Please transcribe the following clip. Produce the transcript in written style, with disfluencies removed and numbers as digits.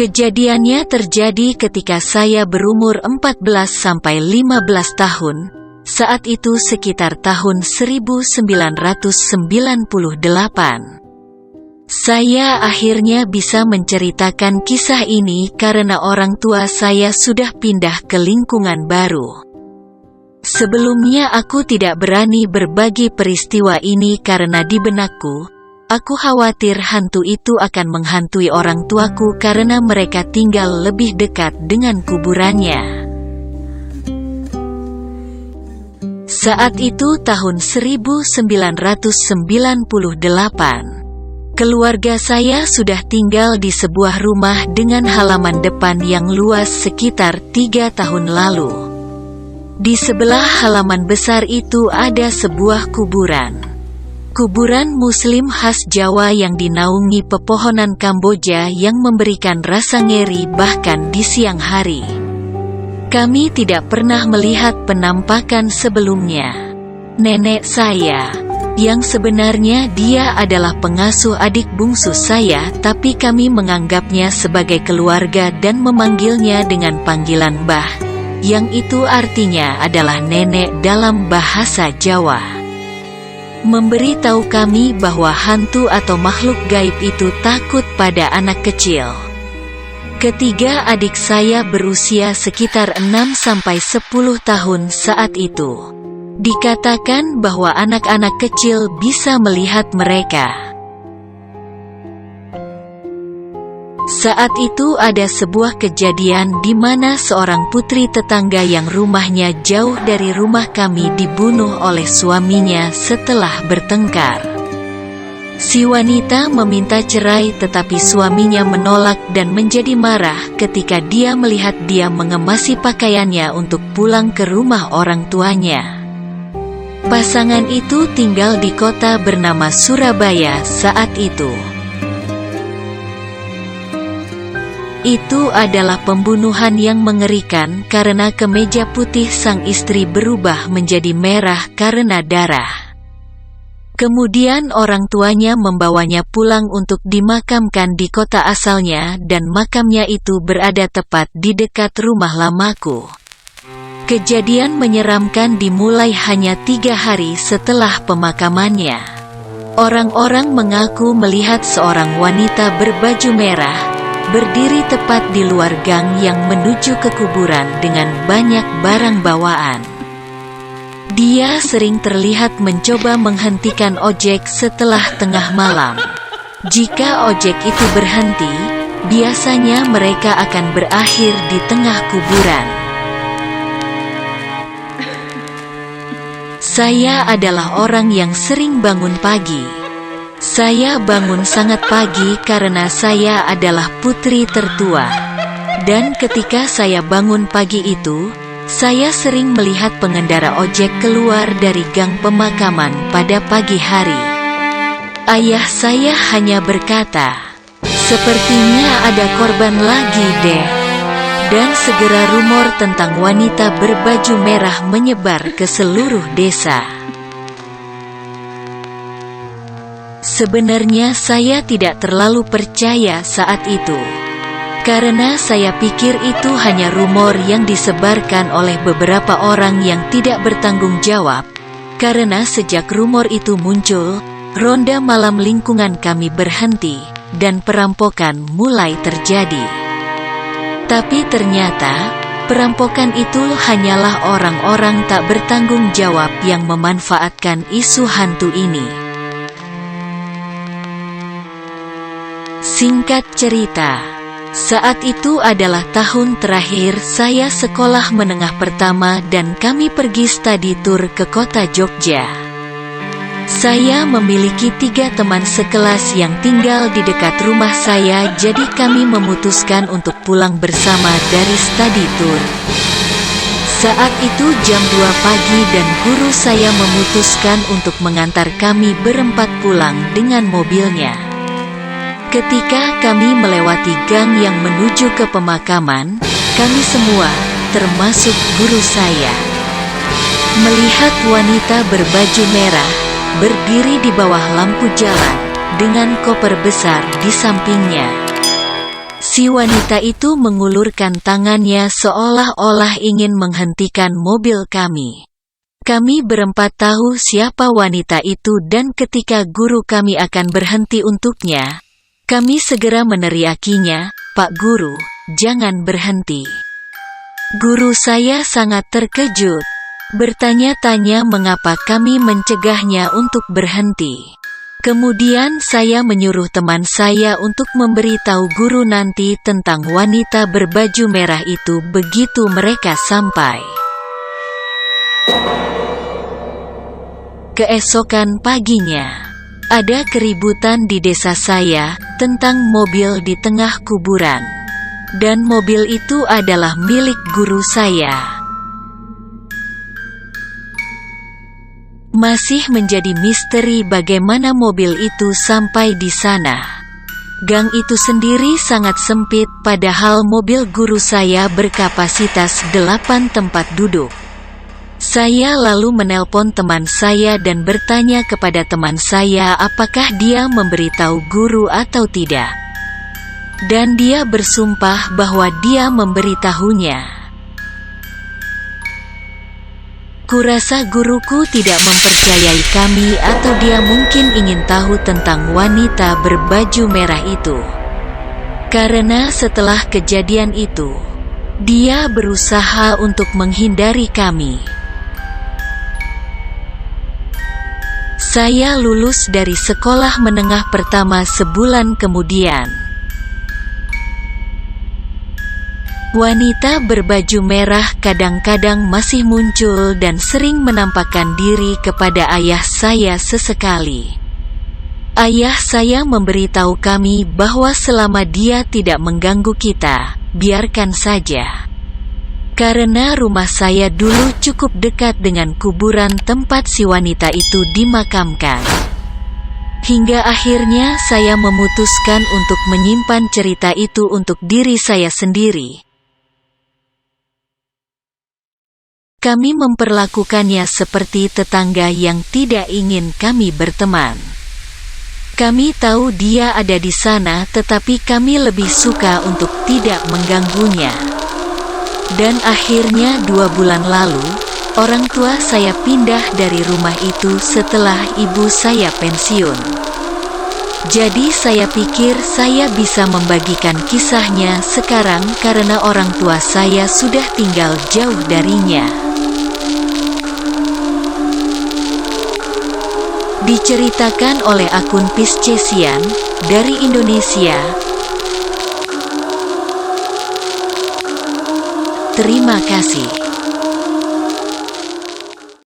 Kejadiannya terjadi ketika saya berumur 14-15 tahun, saat itu sekitar tahun 1998. Saya akhirnya bisa menceritakan kisah ini karena orang tua saya sudah pindah ke lingkungan baru. Sebelumnya aku tidak berani berbagi peristiwa ini karena di benakku, aku khawatir hantu itu akan menghantui orang tuaku karena mereka tinggal lebih dekat dengan kuburannya. Saat itu tahun 1998. Keluarga saya sudah tinggal di sebuah rumah dengan halaman depan yang luas sekitar 3 tahun lalu. Di sebelah halaman besar itu ada sebuah kuburan. Kuburan Muslim khas Jawa yang dinaungi pepohonan Kamboja yang memberikan rasa ngeri bahkan di siang hari. Kami tidak pernah melihat penampakan sebelumnya. Nenek saya, yang sebenarnya dia adalah pengasuh adik bungsu saya, tapi kami menganggapnya sebagai keluarga dan memanggilnya dengan panggilan Mbah, yang itu artinya adalah nenek dalam bahasa Jawa. Memberitahu kami bahwa hantu atau makhluk gaib itu takut pada anak kecil. Ketiga adik saya berusia sekitar 6-10 tahun saat itu. Dikatakan bahwa anak-anak kecil bisa melihat mereka. Saat itu ada sebuah kejadian di mana seorang putri tetangga yang rumahnya jauh dari rumah kami dibunuh oleh suaminya setelah bertengkar. Si wanita meminta cerai tetapi suaminya menolak dan menjadi marah ketika dia melihat dia mengemasi pakaiannya untuk pulang ke rumah orang tuanya. Pasangan itu tinggal di kota bernama Surabaya saat itu. Itu adalah pembunuhan yang mengerikan karena kemeja putih sang istri berubah menjadi merah karena darah. Kemudian orang tuanya membawanya pulang untuk dimakamkan di kota asalnya dan makamnya itu berada tepat di dekat rumah lamaku. Kejadian menyeramkan dimulai hanya 3 hari setelah pemakamannya. Orang-orang mengaku melihat seorang wanita berbaju merah, berdiri tepat di luar gang yang menuju ke kuburan dengan banyak barang bawaan. Dia sering terlihat mencoba menghentikan ojek setelah tengah malam. Jika ojek itu berhenti, biasanya mereka akan berakhir di tengah kuburan. Saya adalah orang yang sering bangun pagi. Saya bangun sangat pagi karena saya adalah putri tertua. Dan ketika saya bangun pagi itu, saya sering melihat pengendara ojek keluar dari gang pemakaman pada pagi hari. Ayah saya hanya berkata, "Sepertinya ada korban lagi deh." Dan segera rumor tentang wanita berbaju merah menyebar ke seluruh desa. Sebenarnya saya tidak terlalu percaya saat itu. Karena saya pikir itu hanya rumor yang disebarkan oleh beberapa orang yang tidak bertanggung jawab. Karena sejak rumor itu muncul, ronda malam lingkungan kami berhenti, dan perampokan mulai terjadi. Tapi ternyata, perampokan itu hanyalah orang-orang tak bertanggung jawab yang memanfaatkan isu hantu ini. Singkat cerita, saat itu adalah tahun terakhir saya sekolah menengah pertama dan kami pergi studi tour ke kota Jogja. Saya memiliki 3 teman sekelas yang tinggal di dekat rumah saya, jadi kami memutuskan untuk pulang bersama dari studi tour. Saat itu jam 2 pagi dan guru saya memutuskan untuk mengantar kami berempat pulang dengan mobilnya. Ketika kami melewati gang yang menuju ke pemakaman, kami semua, termasuk guru saya, melihat wanita berbaju merah, berdiri di bawah lampu jalan, dengan koper besar di sampingnya. Si wanita itu mengulurkan tangannya seolah-olah ingin menghentikan mobil kami. Kami berempat tahu siapa wanita itu dan ketika guru kami akan berhenti untuknya, kami segera meneriakinya, "Pak Guru, jangan berhenti." Guru saya sangat terkejut, bertanya-tanya mengapa kami mencegahnya untuk berhenti. Kemudian saya menyuruh teman saya untuk memberitahu guru nanti tentang wanita berbaju merah itu begitu mereka sampai. Keesokan paginya, ada keributan di desa saya tentang mobil di tengah kuburan. Dan mobil itu adalah milik guru saya. Masih menjadi misteri bagaimana mobil itu sampai di sana. Gang itu sendiri sangat sempit padahal mobil guru saya berkapasitas 8 tempat duduk. Saya lalu menelpon teman saya dan bertanya kepada teman saya apakah dia memberitahu guru atau tidak. Dan dia bersumpah bahwa dia memberitahunya. Kurasa guruku tidak mempercayai kami atau dia mungkin ingin tahu tentang wanita berbaju merah itu. Karena setelah kejadian itu, dia berusaha untuk menghindari kami. Saya lulus dari sekolah menengah pertama sebulan kemudian. Wanita berbaju merah kadang-kadang masih muncul dan sering menampakkan diri kepada ayah saya sesekali. Ayah saya memberitahu kami bahwa selama dia tidak mengganggu kita, biarkan saja. Karena rumah saya dulu cukup dekat dengan kuburan tempat si wanita itu dimakamkan. Hingga akhirnya saya memutuskan untuk menyimpan cerita itu untuk diri saya sendiri. Kami memperlakukannya seperti tetangga yang tidak ingin kami berteman. Kami tahu dia ada di sana tetapi kami lebih suka untuk tidak mengganggunya. Dan akhirnya 2 bulan lalu, orang tua saya pindah dari rumah itu setelah ibu saya pensiun. Jadi saya pikir saya bisa membagikan kisahnya sekarang karena orang tua saya sudah tinggal jauh darinya. Diceritakan oleh akun Piscesian dari Indonesia. Terima kasih.